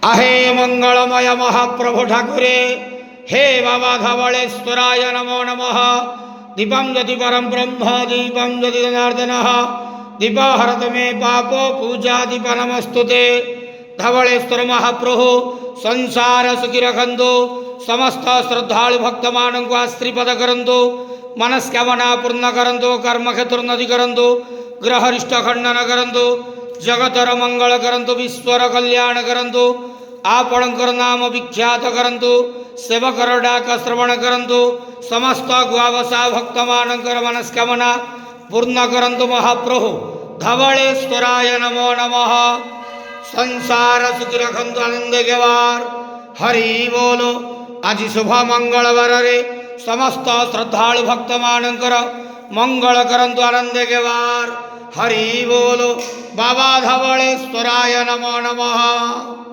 आहे मंगलमय महाप्रभु ठाकुरे हे बाबा धवळेश्वराय नमो नमः। दीपं ज्योति परम ब्रह्म दीपं ज्योति जनार्दनः दीपहरत मे पापो पूजा दीप नमस्तुते। धवळेश्वर महाप्रभु संसार सुखी रखंतु समस्त श्रद्धालु भक्त मानक आश्रीपद करंतु मनस्कामना पूर्ण करंतु कर्म क्षेत्रोन्नति करंतु ग्रह रिष्ट खंडन करंतु जगतर मंगल करंतु विश्वर कल्याण करंतु आपणकर नाम विख्यात करंतु सेवकर डाक श्रवण करंतु समस्त गुआवसा भक्त मानकर मनस्कामना पूर्ण करंतु। महाप्रभु धवळेश्वराय नमो नमः। संसार सुखी रखंतु आनंद गेवार हरि बोलो। आज शुभ मंगलवार रे समस्त श्रद्धालु भक्त मानकर मंगल करंतु आनंद गेवार हरि बोलो। बाबा धवळेश्वराय नमो नमः।